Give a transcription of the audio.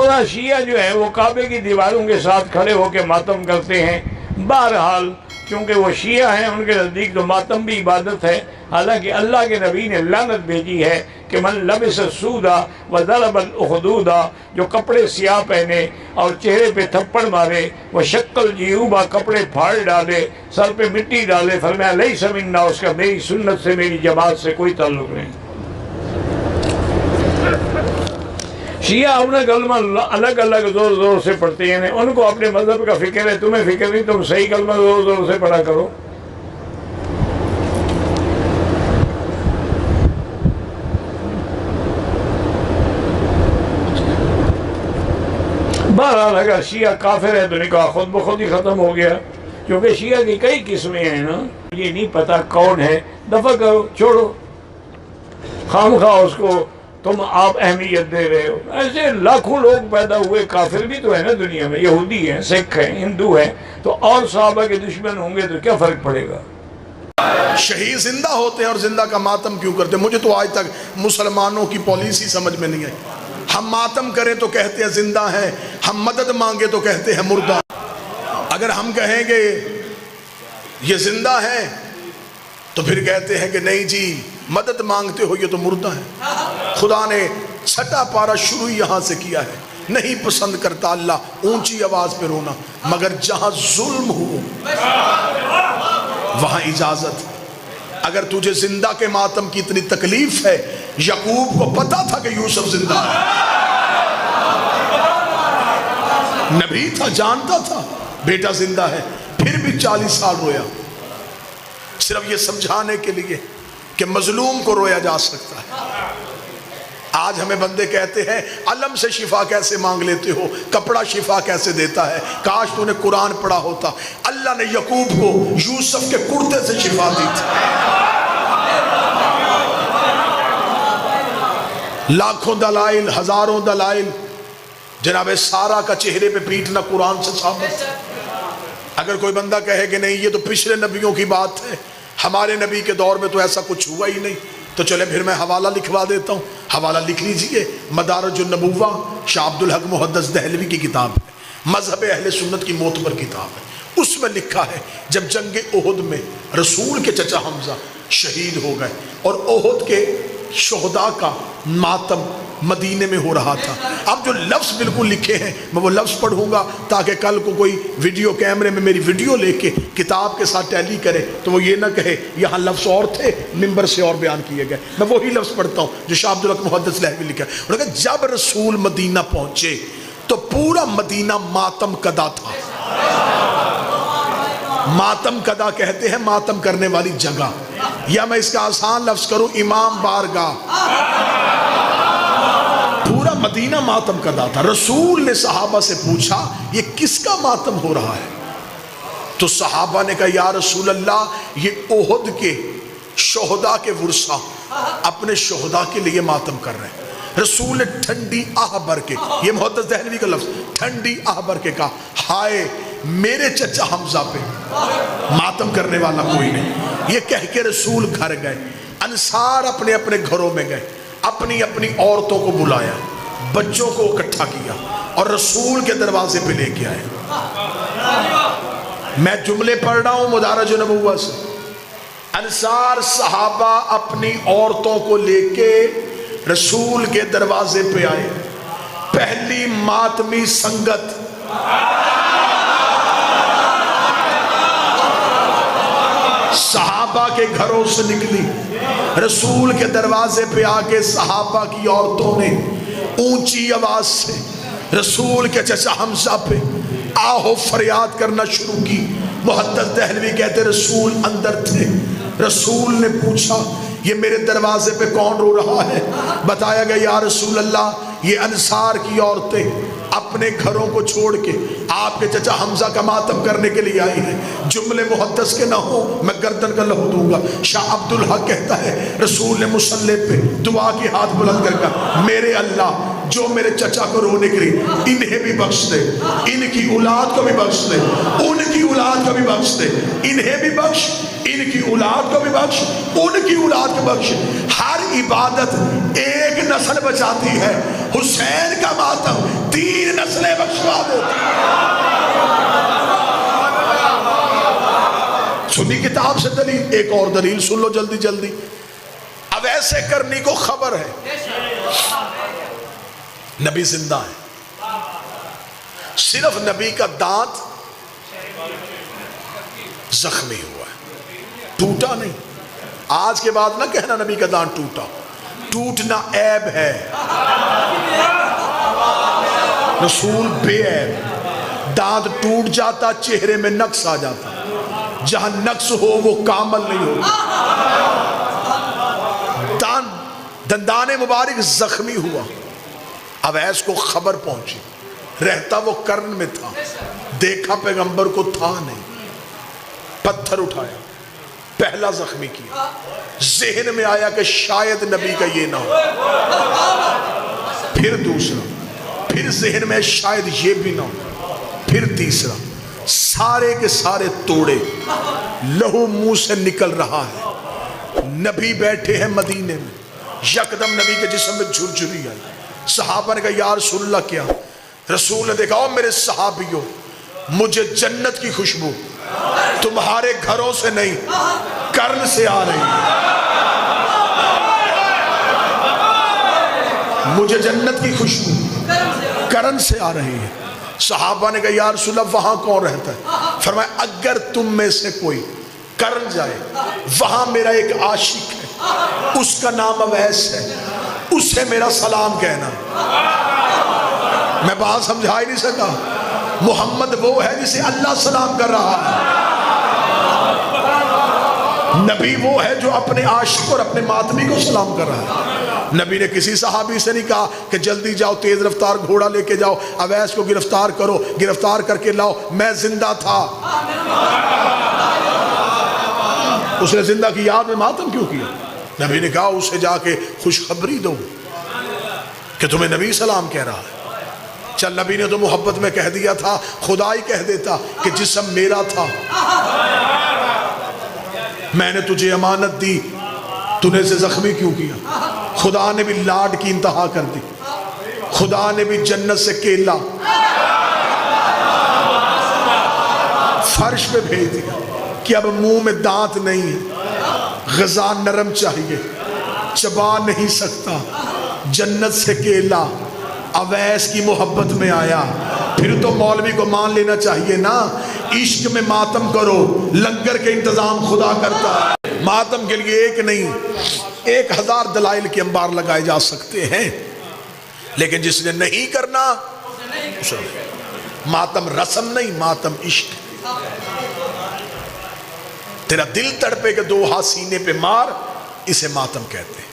تھوڑا شیعہ جو ہے وہ کعبے کی دیواروں کے ساتھ کھڑے ہو کے ماتم کرتے ہیں۔ بہرحال چونکہ وہ شیعہ ہیں، ان کے نزدیک تو ماتم بھی عبادت ہے، حالانکہ اللہ کے نبی نے لعنت بھیجی ہے کہ من لبس السودا وضرب الاخدودا، جو کپڑے سیاہ پہنے اور چہرے پہ تھپڑ مارے، وہ شکل جیوبا، کپڑے پھاڑ ڈالے، سر پہ مٹی ڈالے، فرمایا لیس منا، اس کا میری سنت سے، میری جماعت سے کوئی تعلق نہیں۔ شیعہ اپنا کلمہ الگ الگ زور زور سے پڑھتے ہیں، ان کو اپنے مذہب کا فکر ہے، تمہیں فکر نہیں، تم صحیح کلمہ زور زور سے پڑھا کرو۔ بہرحال اگر شیعہ کافر ہے تو نکاح خود بخود ہی ختم ہو گیا، کیونکہ شیعہ کی کئی قسمیں ہیں نا، یہ نہیں پتا کون ہے، دفع کرو، چھوڑو، خامخواہ اس کو تم آپ اہمیت دے رہے ہو۔ ایسے لاکھوں لوگ پیدا ہوئے، کافر بھی تو ہے نا دنیا میں، یہودی ہیں، سکھ ہیں، ہندو ہیں، تو اور صحابہ کے دشمن ہوں گے تو کیا فرق پڑے گا؟ شہید زندہ ہوتے ہیں اور زندہ کا ماتم کیوں کرتے ہیں؟ مجھے تو آج تک مسلمانوں کی پالیسی سمجھ میں نہیں آئی۔ ہم ماتم کریں تو کہتے ہیں زندہ ہیں، ہم مدد مانگے تو کہتے ہیں مردہ۔ اگر ہم کہیں گے یہ زندہ ہیں تو پھر کہتے ہیں کہ نہیں جی مدد مانگتے ہو، یہ تو مردہ ہے۔ خدا نے چھٹا پارا شروع یہاں سے کیا ہے، نہیں پسند کرتا اللہ اونچی آواز پہ رونا، مگر جہاں ظلم ہو وہاں اجازت۔ اگر تجھے زندہ کے ماتم کی اتنی تکلیف ہے، یعقوب کو پتا تھا کہ یوسف زندہ ہے، نبی تھا، جانتا تھا بیٹا زندہ ہے، پھر بھی 40 سال رویا، صرف یہ سمجھانے کے لیے کہ مظلوم کو رویا جا سکتا ہے۔ آج ہمیں بندے کہتے ہیں علم سے شفا کیسے مانگ لیتے ہو، کپڑا شفا کیسے دیتا ہے، کاش تو نے قرآن پڑھا ہوتا۔ اللہ نے یعقوب کو یوسف کے کرتے سے شفا دی تھی۔ لاکھوں دلائل، ہزاروں دلائل، جناب سارا کا چہرے پہ پیٹنا قرآن سے ثابت ہے۔ اگر کوئی بندہ کہے کہ نہیں یہ تو پچھلے نبیوں کی بات ہے، ہمارے نبی کے دور میں تو ایسا کچھ ہوا ہی نہیں، تو چلے پھر میں حوالہ لکھوا دیتا ہوں۔ حوالہ لکھ لیجئے، مدارج النبوہ، شاہ عبدالحق محدث دہلوی کی کتاب ہے، مذہب اہل سنت کی معتبر کتاب ہے۔ اس میں لکھا ہے جب جنگ احد میں رسول کے چچا حمزہ شہید ہو گئے اور احد کے شہداء کا ماتم مدینے میں ہو رہا تھا، اب جو لفظ بالکل لکھے ہیں میں وہ لفظ پڑھوں گا تاکہ کل کو کوئی ویڈیو کیمرے میں میری ویڈیو لے کے کتاب کے ساتھ ٹیلی کرے تو وہ یہ نہ کہے یہاں لفظ اور تھے، ممبر سے اور بیان کیے گئے۔ میں وہی لفظ پڑھتا ہوں جو شاہ عبدالحق محدث دہلوی لکھا ہے۔ انہوں نے کہا جب رسول مدینہ پہنچے تو پورا مدینہ ماتم کدا تھا۔ ماتم کدا کہتے ہیں ماتم کرنے والی جگہ، یا میں اس کا آسان لفظ کروں امام بارگاہ، پورا مدینہ ماتم کدا تھا۔ رسول نے صحابہ سے پوچھا یہ کس کا ماتم ہو رہا ہے؟ تو صحابہ نے کہا یا رسول اللہ یہ احد کے شہداء کے ورثہ اپنے شہداء کے لیے ماتم کر رہے ہیں۔ رسول نے ٹھنڈی آہ بھر کے، یہ محدث دہلوی کا لفظ، ٹھنڈی آہ بھر کے کہا ہائے میرے چچا حمزہ پہ ماتم کرنے والا کوئی نہیں۔ یہ کہہ کے رسول گھر گئے، انصار اپنے اپنے گھروں میں گئے، اپنی اپنی عورتوں کو بلایا، بچوں کو اکٹھا کیا اور رسول کے دروازے پہ لے کے آئے۔ میں جملے پڑھ رہا ہوں مدارج نبوہ سے۔ انصار صحابہ اپنی عورتوں کو لے کے رسول کے دروازے پہ آئے، پہلی ماتمی سنگت صحابہ کے گھروں سے نکلی، رسول کے دروازے پہ آکے صحابہ کی عورتوں نے اونچی آواز سے رسول کے چچا حمزہ پہ آہو فریاد کرنا شروع کی۔ محدث دہلوی کہتے رسول اندر تھے، رسول نے پوچھا یہ میرے دروازے پہ کون رو رہا ہے؟ بتایا گیا یا رسول اللہ یہ انصار کی عورتیں اپنے گھروں کو چھوڑ کے آپ کے چچا حمزہ کا ماتم کرنے کے لیے آئی ہیں۔ جملے محدث کے نہ ہو میں گردن کا لہو دوں گا۔ شاہ عبدالحق کہتا ہے رسول نے مصلی پہ دعا کی ہاتھ بلند کر کر میرے اللہ جو میرے چچا کو رونے کے لیے انہیں بھی بخش دے، ان کی اولاد کو بھی بخش دے، ان کی اولاد کو بھی بخش دے، انہیں بھی بخش، ان کی اولاد کو بھی بخش، ان کی اولاد کو بخش۔ ہر عبادت ایک نسل بچاتی ہے، حسین کا ماتم 3 نسلیں بخشوا دیتی ہے۔ سنی کتاب سے دلیل، ایک اور دلیل سن لو جلدی جلدی۔ اب ایسے کرنی کو خبر ہے نبی زندہ ہے، صرف نبی کا دانت زخمی ہوا ہے، ٹوٹا نہیں۔ آج کے بعد نہ کہنا نبی کا دانت ٹوٹا، ٹوٹنا عیب ہے، رسول بے عیب۔ دانت ٹوٹ جاتا چہرے میں نقص آ جاتا، جہاں نقص ہو وہ کامل نہیں ہوگا۔ دندان مبارک زخمی ہوا، اب ایس کو خبر پہنچی، رہتا وہ کرن میں تھا، دیکھا پیغمبر کو تھا نہیں، پتھر اٹھایا، پہلا زخمی کیا، ذہن میں آیا کہ شاید نبی کا یہ نہ ہو، پھر دوسرا، پھر ذہن میں شاید یہ بھی نہ ہو، پھر تیسرا، سارے کے سارے توڑے، لہو منہ سے نکل رہا ہے۔ نبی بیٹھے ہیں مدینے میں، یکدم نبی کے جسم میں جھرجھری آئی، صحابہ نے کہا یا رسول اللہ کیا؟ رسول نے دیکھا میرے صحابیوں، مجھے جنت کی خوشبو تمہارے گھروں سے نہیں کرن سے آ رہی ہے، مجھے جنت کی خوشبو کرن سے آ رہی ہے۔ صحابہ نے کہا یا رسول اللہ وہاں کون رہتا ہے؟ فرمایا اگر تم میں سے کوئی کرن جائے، وہاں میرا ایک عاشق ہے، اس کا نام اویس ہے، اسے میرا سلام کہنا۔ میں بات سمجھا ہی نہیں سکا، محمد وہ ہے جسے اللہ سلام کر رہا ہے، نبی وہ ہے جو اپنے عاشق اور اپنے ماتمی کو سلام کر رہا ہے۔ نبی نے کسی صحابی سے نہیں کہا کہ جلدی جاؤ تیز رفتار گھوڑا لے کے جاؤ اویس کو گرفتار کرو، گرفتار کر کے لاؤ، میں زندہ تھا۔ اس نے زندہ کی یاد میں ماتم کیوں کیا؟ نبی نے کہا اسے جا کے خوشخبری دو کہ تمہیں نبی سلام کہہ رہا ہے۔ چل نبی نے تو محبت میں کہہ دیا تھا، خدا ہی کہہ دیتا کہ جسم میرا تھا، میں نے تجھے امانت دی، تو نے اسے زخمی کیوں کیا؟ خدا نے بھی لاڈ کی انتہا کر دی، خدا نے بھی جنت سے کیلا فرش پہ بھیج دیا کہ اب منہ میں دانت نہیں ہے، غذا نرم چاہیے، چبا نہیں سکتا، جنت سے کیلا، اویس کی محبت میں آیا۔ پھر تو مولوی کو مان لینا چاہیے نا، عشق میں ماتم کرو، لنگر کے انتظام خدا کرتا ہے۔ ماتم کے لیے ایک نہیں 1000 دلائل کے انبار لگائے جا سکتے ہیں، لیکن جس نے نہیں کرنا، ماتم رسم نہیں، ماتم عشق۔ تیرا دل تڑپے کہ 2 ہاتھ سینے پہ مار، اسے ماتم کہتے ہیں۔